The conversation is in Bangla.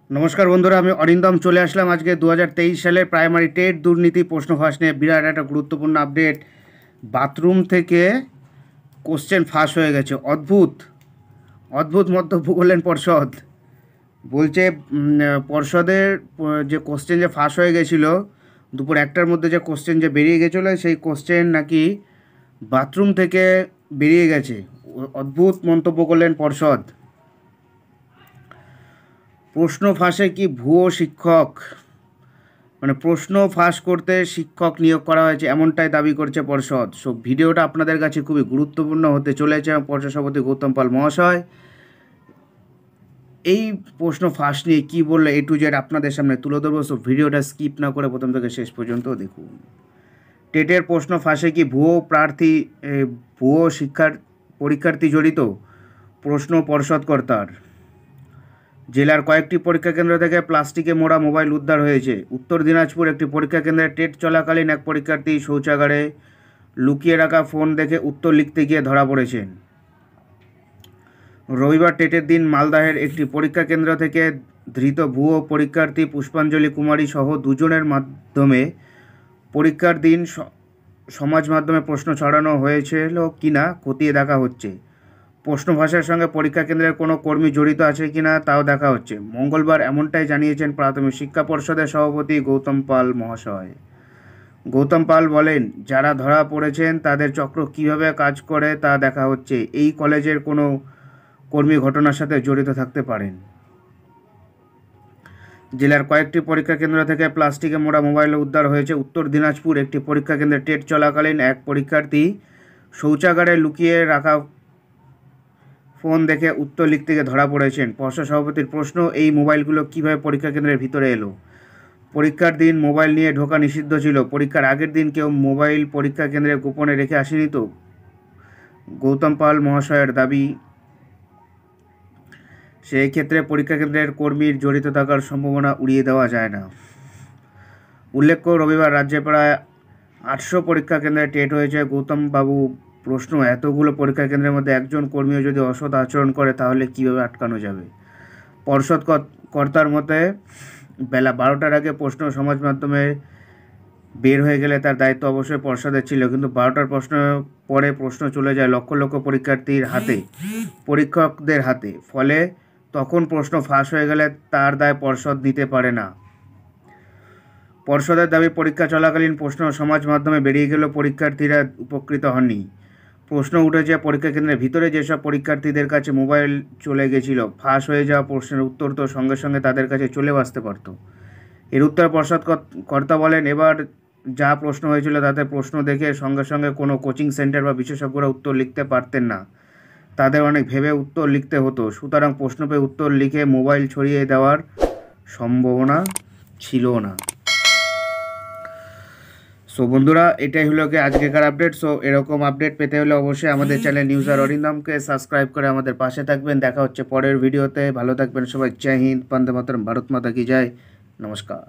নমস্কার বন্ধুরা, আমি অরিন্দম চলে আসলাম আজকে 2023 সালের প্রাইমারি টেট দুর্নীতি প্রশ্ন ফাঁস নিয়ে বিরাট একটা গুরুত্বপূর্ণ আপডেট। বাথরুম থেকে কোশ্চেন ফাঁস হয়ে গেছে। অদ্ভুত অদ্ভুত মন্তব্য করলেন পর্ষদ। বলছে পর্ষদের যে কোশ্চেন যে ফাঁস হয়ে গেছিলো দুপুর 1টার মধ্যে, যে কোশ্চেন যে বেরিয়ে গেছিলো সেই কোশ্চেন নাকি বাথরুম থেকে বেরিয়ে গেছে। অদ্ভুত মন্তব্য করলেন পর্ষদ। প্রশ্ন ফাঁসে কি ভুয়ো শিক্ষক, মানে প্রশ্ন ফাঁস করতে শিক্ষক নিয়োগ করা হয়েছে এমনটাই দাবি করছে পর্ষদ। সো ভিডিওটা আপনাদের কাছে খুবই গুরুত্বপূর্ণ হতে চলেছে। পর্ষদ সভাপতি গৌতম পাল মহাশয় এই প্রশ্ন ফাঁস নিয়ে কী বললো A to Z আপনাদের সামনে তুলে ধরবো। সো ভিডিওটা স্কিপ না করে প্রথম থেকে শেষ পর্যন্ত দেখুন। টেটের প্রশ্ন ফাঁসে কি ভুয়ো পরীক্ষার্থী জড়িত? প্রশ্ন পর্ষদ কর্তার। জেলার কয়েকটি পরীক্ষা কেন্দ্র থেকে প্লাস্টিকে মোড়া মোবাইল উদ্ধার হয়েছে। উত্তর দিনাজপুর একটি পরীক্ষা কেন্দ্রে টেট চলাকালীন এক পরীক্ষার্থী শৌচাগারে লুকিয়ে রাখা ফোন দেখে উত্তর লিখতে গিয়ে ধরা পড়েছেন। রবিবার টেটের দিন মালদাহের একটি পরীক্ষা কেন্দ্র থেকে ধৃত ভুয়ো পরীক্ষার্থী পুষ্পাঞ্জলি কুমারী সহ দুজনের মাধ্যমে পরীক্ষার দিন সমাজ মাধ্যমে প্রশ্ন ছড়ানো হয়েছিল কিনা খতিয়ে দেখা হচ্ছে। প্রশ্ন ফাঁসের সঙ্গে পরীক্ষা কেন্দ্রের কোনো কর্মী জড়িত আছে কিনা তাও দেখা হচ্ছে। মঙ্গলবার এমনটাই জানিয়েছেন প্রাথমিক শিক্ষা পর্ষদের সভাপতি গৌতম পাল মহাশয়। গৌতম পাল বলেন, যারা ধরা পড়েছেন তাদের চক্র কিভাবে কাজ করে তা দেখা হচ্ছে। এই কলেজের কোনো কর্মী ঘটনার সাথে জড়িত থাকতে পারেন। জেলার কয়েকটি পরীক্ষা কেন্দ্র থেকে প্লাস্টিকে মোড়া মোবাইল উদ্ধার হয়েছে। উত্তর দিনাজপুর একটি পরীক্ষা কেন্দ্রে টেট চলাকালীন এক পরীক্ষার্থী শৌচাগারে লুকিয়ে রাখা ফোন দেখে উত্তর লিখতে গিয়ে ধরা পড়েছেন। পর্ষদ সভাপতির প্রশ্ন, এই মোবাইলগুলো কিভাবে পরীক্ষা কেন্দ্রের ভিতরে এলো? পরীক্ষার দিন মোবাইল নিয়ে ঢোকা নিষিদ্ধ ছিল। পরীক্ষার আগের দিন কেউ মোবাইল পরীক্ষা কেন্দ্রে গোপনে রেখে আসেনি তো? গৌতম পাল মহাশয়ের দাবি, সেই ক্ষেত্রে পরীক্ষা কেন্দ্রের কর্মীর জড়িত থাকার সম্ভাবনা উড়িয়ে দেওয়া যায় না। উল্লেখ্য, রবিবার রাজ্যে প্রায় 800 পরীক্ষা কেন্দ্রে টেট হয়েছে। গৌতম বাবু প্রশ্ন, এতগুলো পরীক্ষা কেন্দ্রের মধ্যে একজন কর্মীও যদি অসৎ আচরণ করে তাহলে কীভাবে আটকানো যাবে? পর্ষদ কর্তার মতে বেলা 12টার আগে প্রশ্ন সমাজ মাধ্যমে বের হয়ে গেলে তার দায়িত্ব অবশ্যই পর্ষদের ছিল, কিন্তু 12টার পরে প্রশ্ন চলে যায় লক্ষ লক্ষ পরীক্ষার্থীর হাতে, পরীক্ষকদের হাতে। ফলে তখন প্রশ্ন ফাঁস হয়ে গেলে তার দায় পর্ষদ নিতে পারে না। পর্ষদের দাবি, পরীক্ষা চলাকালীন প্রশ্ন সমাজ মাধ্যমে বেরিয়ে গেলেও পরীক্ষার্থীরা উপকৃত হননি। প্রশ্ন উঠেছে পরীক্ষা কেন্দ্রের ভিতরে যেসব পরীক্ষার্থীদের কাছে মোবাইল চলে গেছিল, ফাঁস হয়ে যাওয়া প্রশ্নের উত্তর তো সঙ্গে সঙ্গে তাদের কাছে চলে আসতে পারত। এর উত্তর পর্ষদ কর্তা বলেন, এবার যা প্রশ্ন হয়েছিল তাতে প্রশ্ন দেখে সঙ্গে সঙ্গে কোনো কোচিং সেন্টার বা বিশেষজ্ঞরা উত্তর লিখতে পারতেন না। তাদের অনেক ভেবে উত্তর লিখতে হতো। সুতরাং প্রশ্ন পেয়ে উত্তর লিখে মোবাইল ছড়িয়ে দেওয়ার সম্ভাবনা ছিল না। সো বন্ধুরা, এটাই হলো কি আজকেকার আপডেট। সো এরকম আপডেট পেতে হলে অবশ্যই আমাদের চ্যানেল নিউজ আর অরিন্দমকে সাবস্ক্রাইব করে আমাদের পাশে থাকবেন। দেখা হচ্ছে পরের ভিডিওতে। ভালো থাকবেন সবাই। জয় হিন্দ, বন্দে মাতরম, ভারত মাতা কি জয়। নমস্কার।